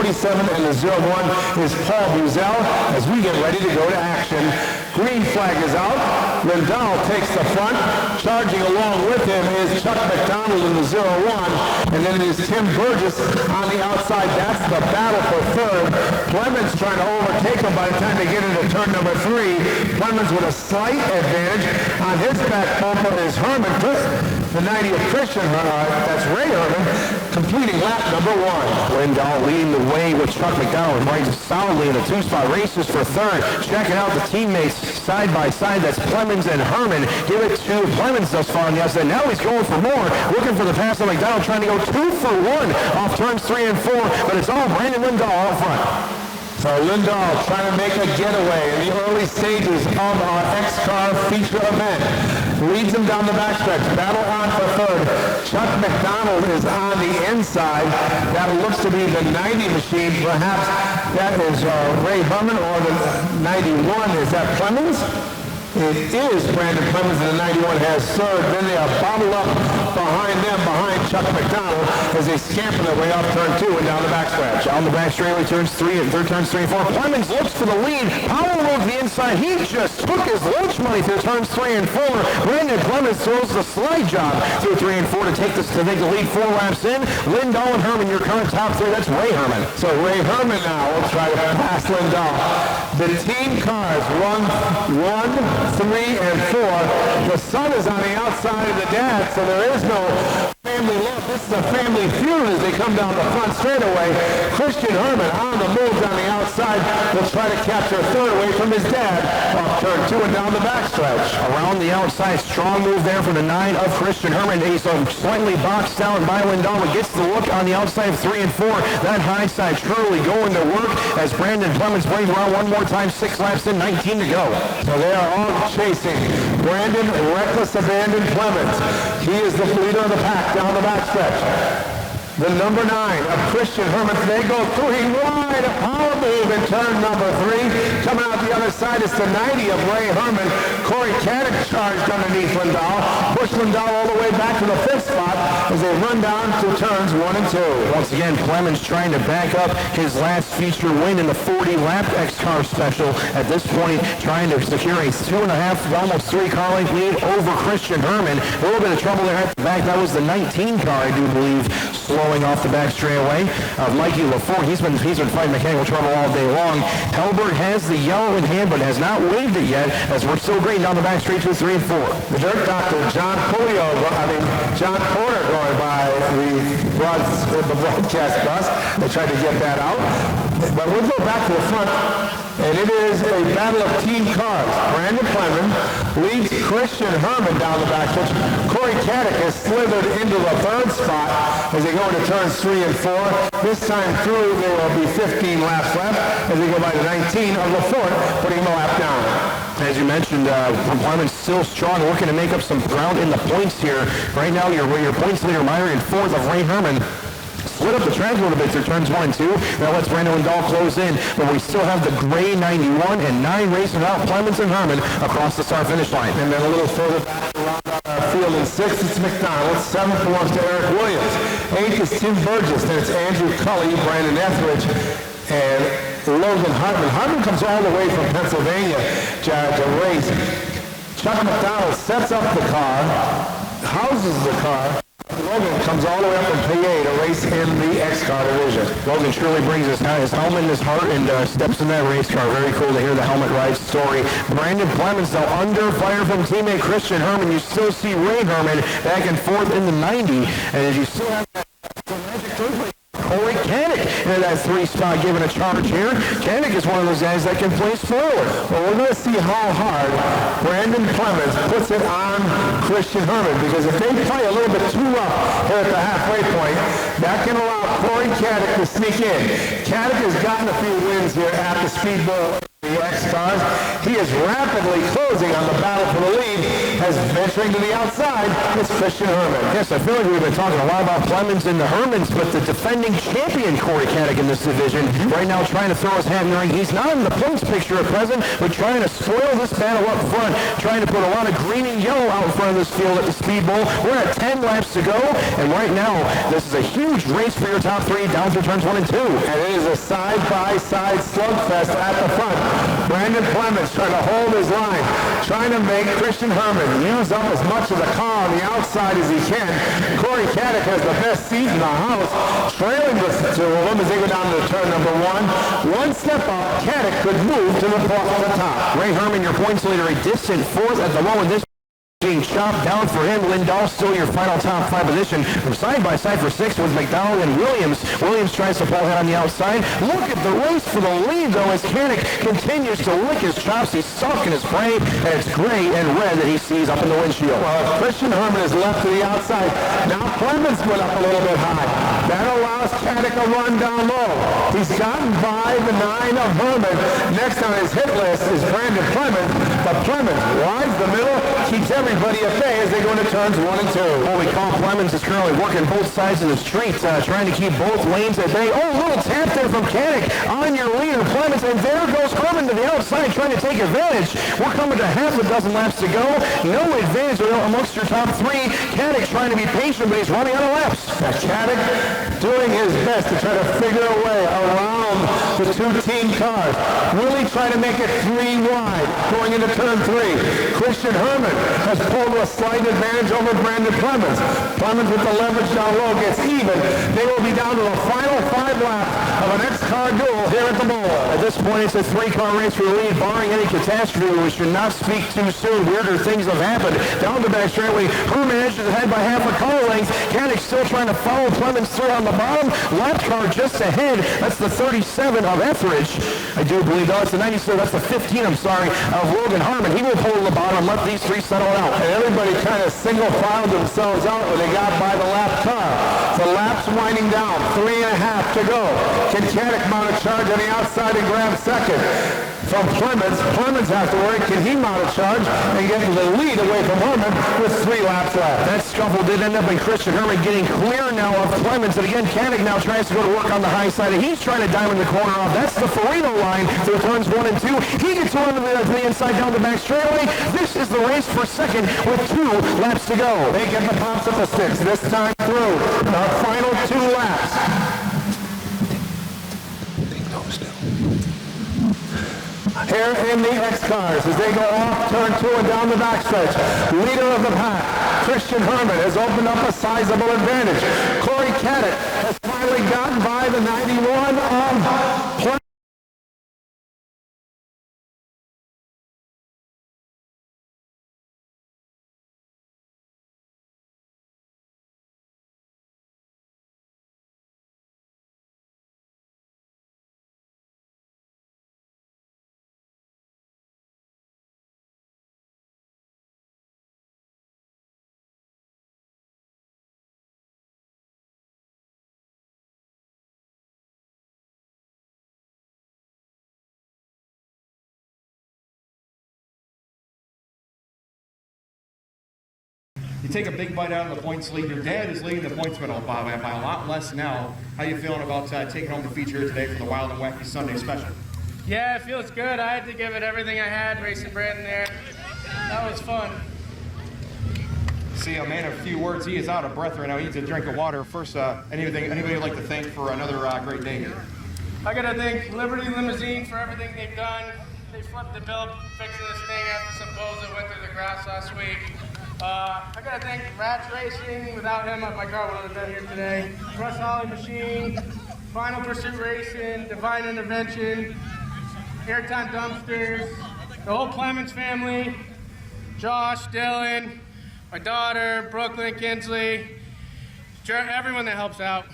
47 and the 01 is Paul Buzel as we get ready to go to action. Green flag is out. Lindahl takes the front. Charging along with him is Chuck McDonald in the 01. And then it is Tim Burgess on the outside. That's the battle for third. Clemens trying to overtake him by the time they get into turn number 3. Clemens with a slight advantage. On his back bumper is Herman. The 90 of Christian, that's Ray Herman, completing lap number 1. Lindahl leading the way with Chuck McDonald, right solidly in the 2-spot. Races for third. Checking out the teammates side by side. That's Clemens and Herman. Give it to Clemens thus far on the outside. Now he's going for more. Looking for the pass on McDonald, trying to go 2 for 1 off turns 3 and 4, but it's all Brandon Lindahl out front. So Lindahl trying to make a getaway in the early stages of our X-Car feature event. Leads him down the backstretch. Battle on for third. Chuck McDonald is on the inside. That looks to be the 90 machine. Perhaps that is Ray Herman, or the 91. Is that Clemens? It is Brandon Clemens, and the 91 has third. Then they are bottled up behind them, behind Chuck McDonald, as they scamper their way off turn 2 and down the backstretch. Down the back straightaway, turns 3 and third turns 3 and 4. Clemens looks for the lead. Powell moves the inside. He just took his lunch money through turns 3 and 4. Brandon Clemens throws the slide job through 3 and 4 to take the lead 4 laps in. Lindahl and Herman, your current top 3. That's Ray Herman. So Ray Herman now will try to pass Lindahl. The team cars run 1, 3, and 4. The son is on the outside of the dad, so there is no family love. This is a family feud as they come down the front straightaway. Christian Herman on the move down the outside will try to capture third away from his dad off turn 2 and down the backstretch. Around the outside, strong move there from the 9 of Christian Herman. He's slightly boxed out by Lindahl, but gets the look on the outside of 3 and 4. That high side truly going to work as Brandon Clemens plays around one more time. 6 laps in, 19 to go. So they are all chasing Brandon Reckless Abandon Clemens. He is the leader of the pack down the backstretch. The number 9 of Christian Herman. They go 3 wide. A power move in turn number 3. Coming out the other side is the 90 of Ray Herman. Corey Caddick charged underneath Lindahl. Pushed Lindahl all the way back to the 5th spot as they run down to turns 1 and 2. Once again, Clemens trying to back up his last feature win in the 40-lap X-Car special. At this point, trying to secure a 2.5, almost 3 car length lead over Christian Herman. A little bit of trouble there at the back. That was the 19 car, I do believe, slowing off the back straightaway. Mikey LaFour, he's been fighting mechanical trouble all day long. Helberg has the yellow in hand, but has not waved it yet, as we're still green down the back straight to 3 and 4. The dirt doctor, John Porter going by the broadcast bus. They tried to get that out. But we'll go back to the front, and it is a battle of team cars. Brandon Clemens leads Christian Herman down the backstretch. Corey Caddick has slithered into the 3rd spot as they go into turns 3 and 4. This time through, there will be 15 laps left as they go by the 19 of LaForte, putting the lap down. As you mentioned, Clemens still strong, looking to make up some ground in the points here. Right now, your points leader, Meyer, in 4th of Ray Herman. Split up the track a little bit through turns 1 and 2. That lets Brandon Lindahl close in, but we still have the gray 91 and 9 racing out Clemens and Herman across the start-finish line. And then a little further back around our field in 6th, it's McDonald. 7th belongs to Eric Williams. 8th is Tim Burgess. Then it's Andrew Cully, Brandon Etheridge, and Logan Hartman. Hartman comes all the way from Pennsylvania to race. Chuck McDonald sets up the car, houses the car. Logan comes all the way up from PA to race in the X-Car division. Logan truly brings his helmet in his heart and steps in that race car. Very cool to hear the helmet ride story. Brandon Clemens, though, under fire from teammate Christian Herman. You still see Ray Herman back and forth in the 90. And as you still have that magic third place, Corey Caddick in that 3 spot giving a charge here. Caddick is one of those guys that can place forward. Well, we're going to see how hard Brandon Clemens puts it on Christian Herman, because if they play a little bit too rough here at the halfway point, that can allow Corey Caddick to sneak in. Caddick has gotten a few wins here at the Speedboat X-Stars. He is rapidly closing on the battle for the lead as venturing to the outside is Christian Herman. Yes, I feel like we've been talking a lot about Clemens and the Hermans, but the defending champion Corey Caddick in this division right now trying to throw his hat in the ring. He's not in the points picture at present, but trying to spoil this battle up front, trying to put a lot of green and yellow out in front of this field at the Speed Bowl. We're at 10 laps to go, and right now this is a huge race for your top three down through turns 1 and 2. And it is a side-by-side slugfest at the front. Brandon Clemens trying to hold his line, trying to make Christian Herman use up as much of the car on the outside as he can. Corey Caddick has the best seat in the house, trailing the two of them as they go down to turn number 1. One step up, Caddick could move to the top. Ray Herman, your points leader, a distant fourth at the moment. This being chopped down for him. Lindahl still your final top 5 position. From side by side for 6 with McDonald and Williams. Williams tries to pull ahead on the outside. Look at the race for the lead, though, as Caddick continues to lick his chops. He's stuck in his frame, and it's gray and red that he sees up in the windshield. Well, Christian Herman is left to the outside. Now Clemens went up a little bit high. That allows Caddick a run down low. He's gotten by the 9 of Herman. Next on his hit list is Brandon Clemens, but Clemens rides the middle, keeps everybody at bay as they go into turns 1 and 2. Well, we call Clemens is currently working both sides of the street, trying to keep both lanes at bay. Oh, little tap there from Caddick on your leader, Clemens, and there goes Herman to the outside trying to take advantage. We're coming to half a dozen laps to go. No advantage amongst your top 3. Caddick trying to be patient, but he's running out of laps. Caddick doing his best to try to figure a way around the 2 team cars. Really trying to make it 3 wide going into turn 3. Christian Herman has pulled a slight advantage over Brandon Clemens. Clemens with the leverage down low gets even. They will be down to the final 5 laps of an X-car duel here at the bowl. At this point, it's a 3-car race for the lead, barring any catastrophe. We should not speak too soon. Weirder things have happened. Down the back straightaway, Herman edges ahead by half a car length. Caddick still trying to follow Clemens through on the bottom. Lap car just ahead. That's the 37 of Etheridge. I do believe, though, it's the 97, that's the 15, I'm sorry, of Logan Harmon. He will pull to the bottom and let these 3 settle out. And everybody kind of single-filed themselves out when they got by the lap car. The lap's winding down, 3.5 to go. Can Caddick mount a charge on the outside and grab second? From Clemens, Clemens has to worry, can he mount a charge and get the lead away from Herman with 3 laps left? That scuffle did end up in Christian Herman getting clear now of Clemens, and again, Caddick now tries to go to work on the high side, and he's trying to diamond the corner off. That's the Farino line through turns 1 and 2. He gets one to the inside down the back straightaway. This is the race for second with 2 laps to go. They get the pops of the sticks this time through. Our final 2 laps. Here in the X-Cars as they go off turn 2 and down the backstretch. Leader of the pack, Christian Herman, has opened up a sizable advantage. Corey Caddick has finally gotten by the 91 of Plymouth. You take a big bite out of the points lead. Your dad is leading the points by a lot less now. How you feeling about taking home the feature today for the Wild and Wacky Sunday Special? Yeah, it feels good. I had to give it everything I had racing Brandon there. That was fun. See a man of few words. He is out of breath right now. He needs a drink of water. First, anybody would like to thank for another great day here? I gotta thank Liberty Limousine for everything they've done. They flipped the bill fixing this thing after some bulls that went through the grass last week. I gotta thank Rats Racing. Without him, my car wouldn't have been here today. Russ Holly Machine, Final Pursuit Racing, Divine Intervention, Airtime Dumpsters, the whole Clemens family, Josh, Dylan, my daughter, Brooklyn, Kinsley, everyone that helps out.